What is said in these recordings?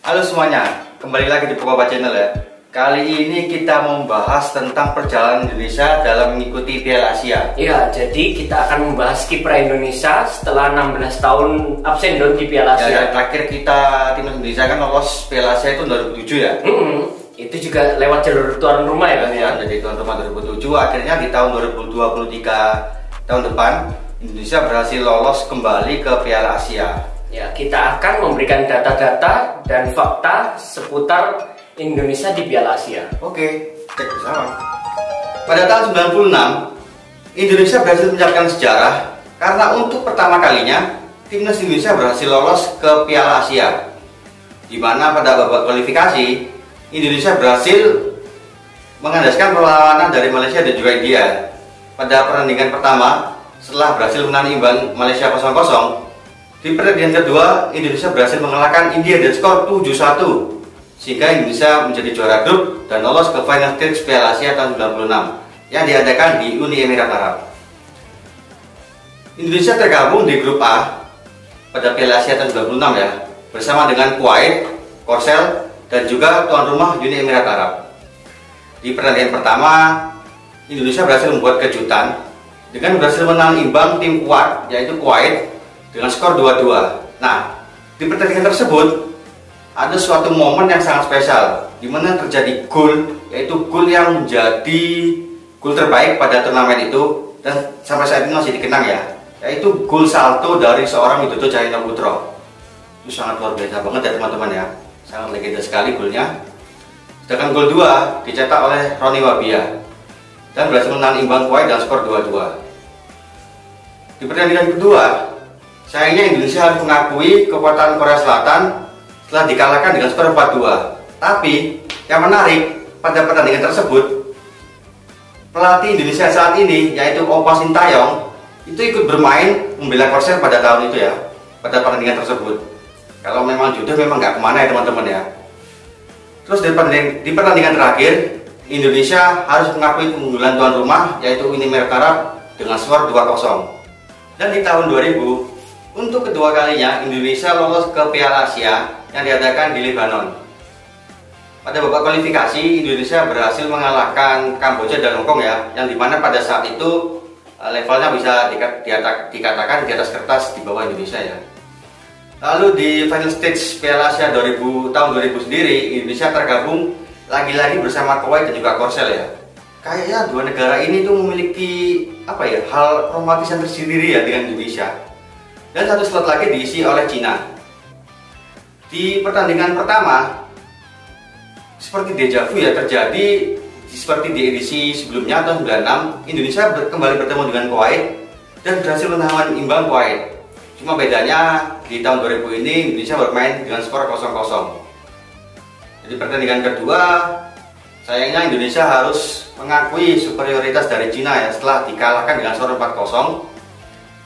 Halo semuanya, kembali lagi di Pokokba Channel ya. Kali ini kita mau membahas tentang perjalanan Indonesia dalam mengikuti Piala Asia. Iya, jadi kita akan membahas kiprah Indonesia setelah 16 tahun absen di Piala Asia. Ya, terakhir kita timnas Indonesia kan lolos Piala Asia itu 2007 ya. Itu juga lewat jalur tuan rumah ya, ya. Jadi tuan rumah 2007, akhirnya di tahun 2023 tahun depan Indonesia berhasil lolos kembali ke Piala Asia. Ya, kita akan memberikan data-data dan fakta seputar Indonesia di Piala Asia. Oke, cek bersama. Pada tahun 96, Indonesia berhasil mencatatkan sejarah karena untuk pertama kalinya timnas Indonesia berhasil lolos ke Piala Asia. Di mana pada babak kualifikasi Indonesia berhasil mengandaskan perlawanan dari Malaysia dan juga India. Pada pertandingan pertama, setelah berhasil menahan imbang Malaysia 0-0, di pertandingan kedua, Indonesia berhasil mengalahkan India dengan skor 7-1 sehingga Indonesia menjadi juara grup dan lolos ke final stage Piala Asia tahun 96 yang diadakan di Uni Emirat Arab. Indonesia tergabung di grup A pada Piala Asia tahun 96 ya, bersama dengan Kuwait, Korsel, dan juga tuan rumah Uni Emirat Arab. Di pertandingan pertama, Indonesia berhasil membuat kejutan dengan berhasil menahan imbang tim kuat yaitu Kuwait dengan skor 2-2. Nah, di pertandingan tersebut ada suatu momen yang sangat spesial di mana terjadi gol, yaitu gol yang menjadi gol terbaik pada turnamen itu dan sampai saat ini masih dikenang ya, yaitu gol salto dari seorang Widodo Cahyono Putro. Itu sangat luar biasa banget ya teman-teman ya, sangat legenda sekali golnya. Sedangkan gol 2 dicetak oleh Roni Wabia dan berhasil menahan imbang Kuwait dengan skor 2-2. Di pertandingan kedua, sayangnya Indonesia harus mengakui kekuatan Korea Selatan setelah dikalahkan dengan skor 4-2. Tapi yang menarik pada pertandingan tersebut, pelatih Indonesia saat ini yaitu Opa Sintayong itu ikut bermain membela Korsel pada tahun itu ya, pada pertandingan tersebut. Kalau memang jodoh memang nggak kemana ya teman-teman ya. Terus di pertandingan terakhir, Indonesia harus mengakui keunggulan tuan rumah yaitu Uni Emirat Arab dengan skor 2-0. Dan di tahun 2000, untuk kedua kalinya Indonesia lolos ke Piala Asia yang diadakan di Lebanon. Pada babak kualifikasi, Indonesia berhasil mengalahkan Kamboja dan Hongkong ya, yang dimana pada saat itu levelnya bisa dikatakan di atas kertas di bawah Indonesia ya. Lalu di final stage Piala Asia tahun 2000 sendiri, Indonesia tergabung lagi-lagi bersama Kuwait dan juga Korsel ya. Kayaknya dua negara ini tuh memiliki hal romantis yang tersendiri ya dengan Indonesia. Dan satu slot lagi diisi oleh Cina. Di pertandingan pertama, seperti deja vu ya terjadi seperti di edisi sebelumnya tahun 96, Indonesia kembali bertemu dengan Kuwait dan berhasil menahan imbang Kuwait. Cuma bedanya di tahun 2000 ini Indonesia bermain dengan skor 0-0. Jadi pertandingan kedua, sayangnya Indonesia harus mengakui superioritas dari Cina ya setelah dikalahkan dengan skor 4-0.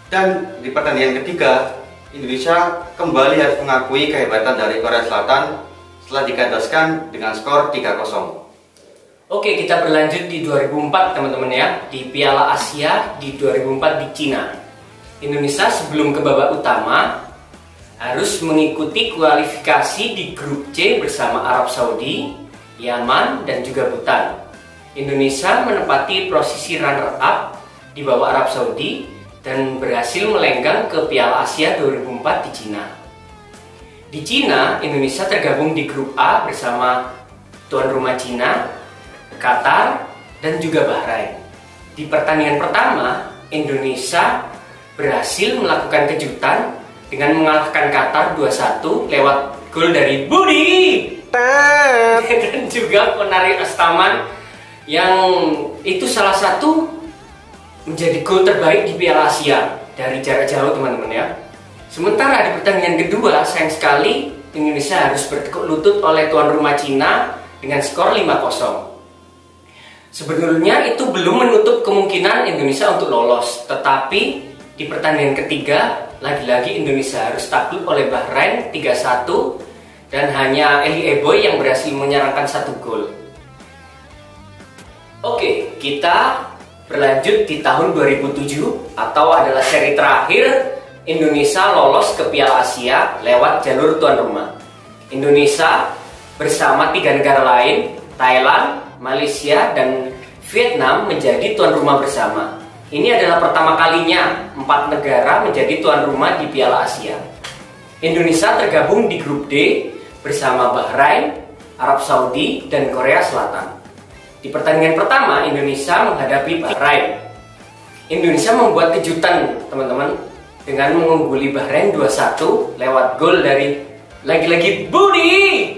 Dan di pertandingan ketiga, Indonesia kembali harus mengakui kehebatan dari Korea Selatan setelah dikandaskan dengan skor 3-0. Oke, kita berlanjut di 2004 teman-teman ya, di Piala Asia di 2004 di Cina. Indonesia sebelum ke babak utama harus mengikuti kualifikasi di grup C bersama Arab Saudi, Yaman, dan juga Bhutan. Indonesia menempati posisi runner-up di bawah Arab Saudi dan berhasil melenggang ke Piala Asia 2004 di Cina. Di Cina, Indonesia tergabung di grup A bersama tuan rumah Cina, Qatar, dan juga Bahrain. Di pertandingan pertama, Indonesia berhasil melakukan kejutan dengan mengalahkan Qatar 2-1 lewat gol dari Budi dan juga Ponari Astaman yang itu salah satu menjadi gol terbaik di Piala Asia dari jarak jauh teman-teman ya. Sementara di pertandingan kedua, sayang sekali Indonesia harus bertekuk lutut oleh tuan rumah Cina dengan skor 5-0. Sebenarnya itu belum menutup kemungkinan Indonesia untuk lolos, tetapi di pertandingan ketiga lagi-lagi Indonesia harus takluk oleh Bahrain 3-1 dan hanya Eli Eboy yang berhasil menyerangkan 1 gol. Oke, kita berlanjut di tahun 2007 atau adalah seri terakhir Indonesia lolos ke Piala Asia lewat jalur tuan rumah. Indonesia bersama 3 negara lain, Thailand, Malaysia, dan Vietnam menjadi tuan rumah bersama. Ini adalah pertama kalinya 4 negara menjadi tuan rumah di Piala Asia. Indonesia tergabung di grup D bersama Bahrain, Arab Saudi, dan Korea Selatan. Di pertandingan pertama, Indonesia menghadapi Bahrain. Indonesia membuat kejutan, teman-teman, dengan mengungguli Bahrain 2-1 lewat gol dari lagi-lagi Budi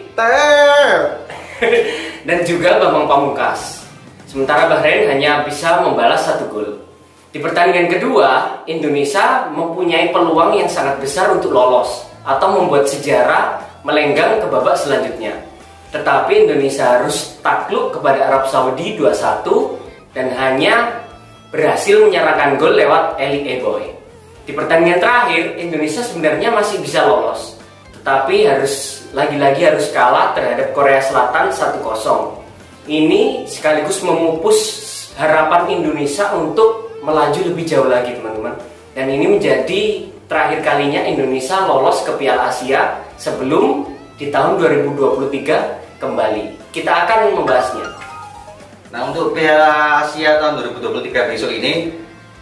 dan juga Bambang Pamungkas. Sementara Bahrain hanya bisa membalas 1 gol. Di pertandingan kedua, Indonesia mempunyai peluang yang sangat besar untuk lolos atau membuat sejarah melenggang ke babak selanjutnya. Tetapi Indonesia harus takluk kepada Arab Saudi 2-1 dan hanya berhasil menyerahkan gol lewat Elik Eboy. Di pertandingan terakhir, Indonesia sebenarnya masih bisa lolos, tetapi lagi-lagi harus kalah terhadap Korea Selatan 1-0. Ini sekaligus memupus harapan Indonesia untuk melaju lebih jauh lagi, teman-teman. Dan ini menjadi terakhir kalinya Indonesia lolos ke Piala Asia sebelum di tahun 2023 kembali. Kita akan membahasnya. Nah, untuk Piala Asia tahun 2023 besok ini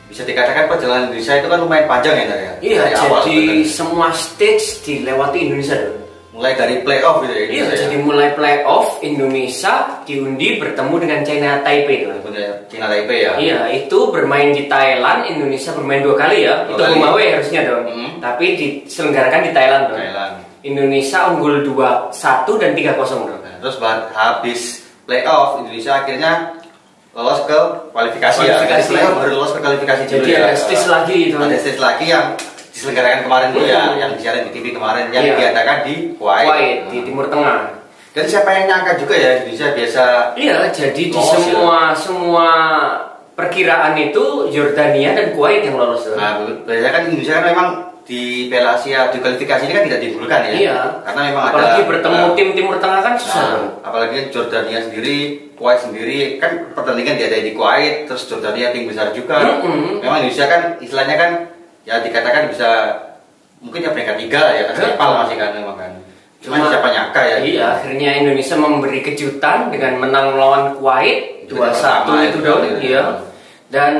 bisa dikatakan perjalanan Indonesia itu kan lumayan panjang ya, Nar, ya? Iya, jadi semua stage dilewati Indonesia dulu. Mulai dari playoff gitu ya? Iya, jadi mulai playoff Indonesia diundi bertemu dengan China Taipei. China Taipei ya? Iya, itu bermain di Thailand, Indonesia bermain 2 kali ya. Itu home away harusnya dong. Tapi diselenggarakan di Thailand dong. Indonesia unggul 2-1 dan 3-0 dong. Terus habis playoff Indonesia akhirnya lolos ke kualifikasi ya. Baru lolos ke kualifikasi dulu. Jadi ada stage lagi itu. Ada stage lagi yang diselenggarakan kemarin dulu ya, yang disiaran di TV kemarin, yang diadakan di Kuwait, di Timur Tengah. Dan siapa yang nyangka juga ya Indonesia biasa. Iya, jadi di semua perkiraan itu Yordania dan Kuwait yang lolos. Nah, biasanya kan Indonesia kan memang di Piala Asia di kualifikasi ini kan tidak diunggulkan ya. Iya. Karena memang apalagi bertemu tim Timur Tengah kan susah. Apalagi Jordania sendiri, Kuwait sendiri kan pertandingan diadain di Kuwait, terus Jordania tim besar juga. Memang Indonesia kan istilahnya kan ya dikatakan bisa mungkin ya peringkat 3 ya, kan masih kan memang kan. Cuma siapa nyangka ya. Iya, akhirnya Indonesia memberi kejutan dengan menang melawan Kuwait 2-1 itu dong. Iya. Dan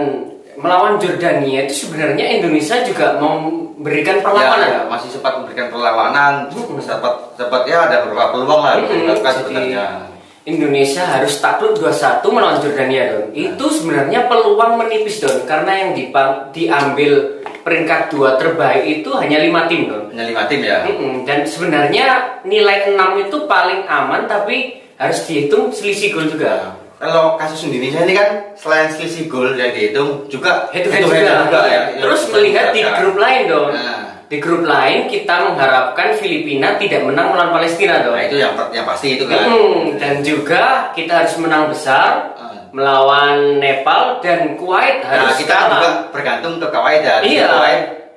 melawan Jordania itu sebenarnya Indonesia juga memberikan perlawanan. Ya, masih sempat memberikan perlawanan, sempat ya ada beberapa peluang lah sebenarnya. Indonesia harus takluk 2-1 melawan Jordania dong. Itu sebenarnya peluang menipis dong, karena yang diambil peringkat 2 terbaik itu hanya 5 tim dong. Hanya 5 tim ya. Dan sebenarnya nilai 6 itu paling aman, tapi harus dihitung selisih gol juga. Kalau kasus Indonesia ini kan selain selisih gol yang dihitung juga head-to-head juga ya. Terus melihat di grup lain dong. Di grup lain kita mengharapkan Filipina tidak menang melawan Palestina dong. Nah, itu yang pasti itu kan. Dan juga kita harus menang besar melawan Nepal dan Kuwait harus kita kalah. juga bergantung ke Kuwait ya. Iya.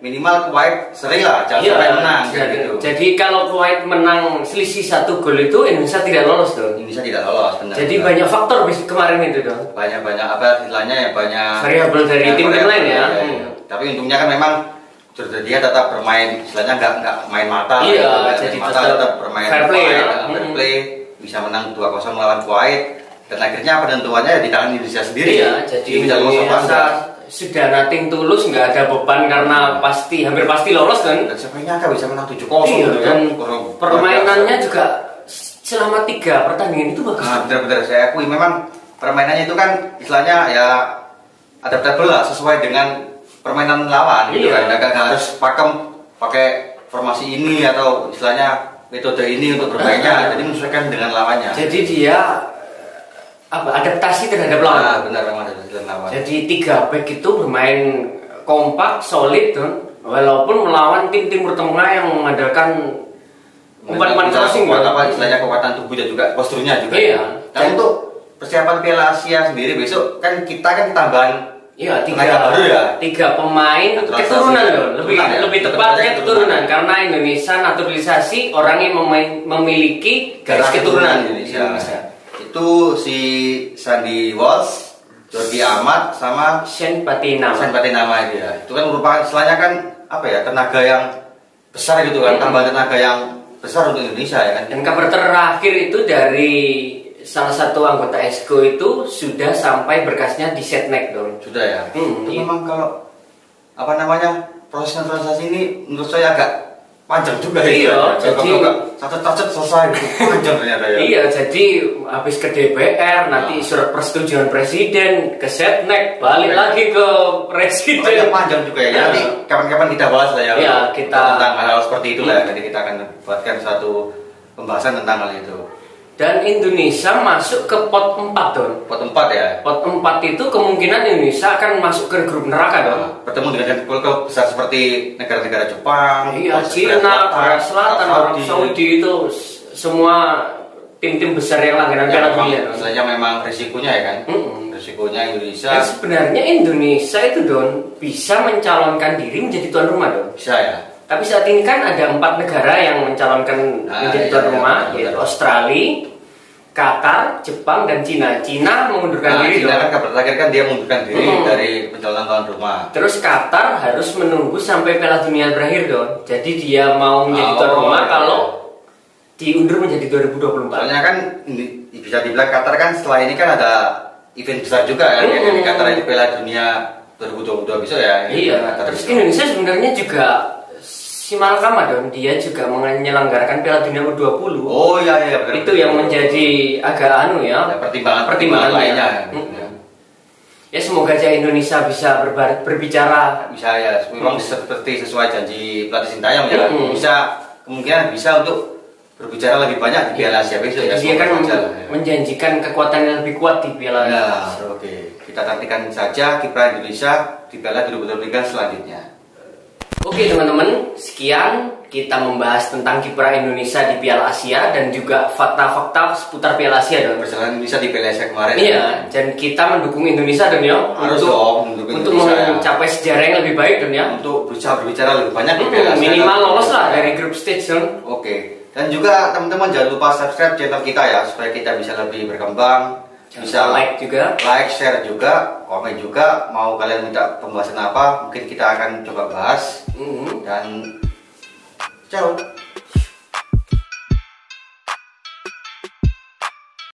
Minimal Kuwait seri lah, jangan sampai menang gitu. Jadi kalau Kuwait menang selisih 1 gol itu Indonesia tidak lolos dong. Indonesia tidak lolos, benar. Jadi banyak faktor kemarin itu dong. Banyak apa istilahnya ya, banyak variabel dari tim-tim lain ya. Tapi untungnya kan memang Jordania tetap bermain istilahnya nggak main mata. Iya, jadi tetap bermain fair play ya. Fair play, bisa menang 2-0 melawan Kuwait. Dan akhirnya penentuannya di tangan Indonesia sendiri. Iya, jadi Indonesia sudah nating tulus, nggak ada beban karena hampir pasti lolos kan. Dan siapa yang nyangka bisa menang 7-0 iya, gitu dan permainannya juga selama 3 pertandingan itu bagus. Nah, benar-benar saya akui memang permainannya itu kan istilahnya ya adaptable lah, sesuai dengan permainan lawan gitu kan. Nggak harus pakai formasi ini atau istilahnya metode ini untuk bermainnya, jadi menyesuaikan dengan lawannya. Jadi dia adaptasi terhadap lawan. Benar, memang adaptasi terhadap lawan. Jadi 3 back itu bermain kompak, solid kan, walaupun melawan tim Timur Tengah yang mengandalkan umpan-umpan crossing. Istilahnya kekuatan tubuh dan juga posturnya juga. Iya. Nah, untuk persiapan Piala Asia sendiri besok kan kita kan tambahan. Iya, 3 baru ya. 3 pemain keturunan loh. Lebih tepatnya keturunan karena Indonesia naturalisasi orang yang memiliki garis keturunan Indonesia. Itu si Sandy Walsh, Jordi Amat sama Shane Patinama dia. Itu kan merupakan istilahnya kan apa ya, tenaga yang besar gitu kan, tambahan tenaga yang besar untuk Indonesia ya kan. Dan kabar terakhir itu dari salah satu anggota EXCO itu sudah sampai berkasnya di Setnek Don. Sudah ya. Itu Iya. memang kalau apa namanya proses naturalisasi ini menurut saya agak panjang juga Iya, jadi cacat selesai gitu. Panjang ternyata ya. Iya, jadi habis ke DPR, nanti surat persetujuan presiden, ke Setnek, balik lagi ke presiden. Makanya panjang juga ya. Nanti kapan-kapan kita bahas lah ya. Iya, kita tentang hal seperti itulah. Jadi kita akan buatkan satu pembahasan tentang hal itu. Dan Indonesia masuk ke pot 4 Don. Pot 4 ya. Pot 4 itu kemungkinan Indonesia akan masuk ke grup neraka Don. Bertemu dengan klub besar seperti negara-negara Jepang, Iya, Cina, Korea Selatan, Arab Saudi itu semua tim-tim besar yang langganan Piala Dunia. Misalnya memang risikonya ya kan. Risikonya Indonesia. Dan sebenarnya Indonesia itu Don bisa mencalonkan diri menjadi tuan rumah Don. Bisa ya. Tapi saat ini kan ada 4 negara yang mencalonkan menjadi tuan rumah, yaitu Australia, Qatar, Jepang, dan Cina. Cina mengundurkan diri. Cina kan kabar terakhir kan dia mengundurkan diri dari pencalonan tuan rumah. Terus Qatar harus menunggu sampai Piala Dunia berakhir Don. Jadi dia mau menjadi tuan rumah kalau diundur menjadi 2024. Soalnya kan bisa dibilang Qatar kan setelah ini kan ada event besar juga kan. Jadi Qatar itu Piala Dunia 2022 besok ya. Iya. Terus Indonesia sebenarnya juga si Malakama Don, dia juga menyelenggarakan Piala Dunia U20. Oh iya benar. Itu yang menjadi agak ya, pertimbangan lainnya. Ya semoga aja Indonesia bisa berbicara. Bisa ya, memang seperti sesuai janji pelatih Sintayong ya. Bisa kemungkinan bisa untuk berbicara lebih banyak di Piala Asia besok ya. Dia kan menjanjikan kekuatan yang lebih kuat di Piala Asia. Oke. Kita nantikan saja kiprah Indonesia di Piala 2023 selanjutnya. Oke teman-teman, sekian kita membahas tentang kiprah Indonesia di Piala Asia dan juga fakta-fakta seputar Piala Asia Don. Perjalanan Indonesia di Piala Asia kemarin. Iya, dan kita mendukung Indonesia Don ya. Harus dong untuk mencapai sejarah yang lebih baik Don ya. Untuk berusaha berbicara lebih banyak di Piala Asia. Minimal lolos lah dari grup stage Don. Oke. Dan juga teman-teman jangan lupa subscribe channel kita ya supaya kita bisa lebih berkembang. Bisa like juga, share juga, komen juga. Mau kalian minta pembahasan apa, mungkin kita akan coba bahas. Dan ciao.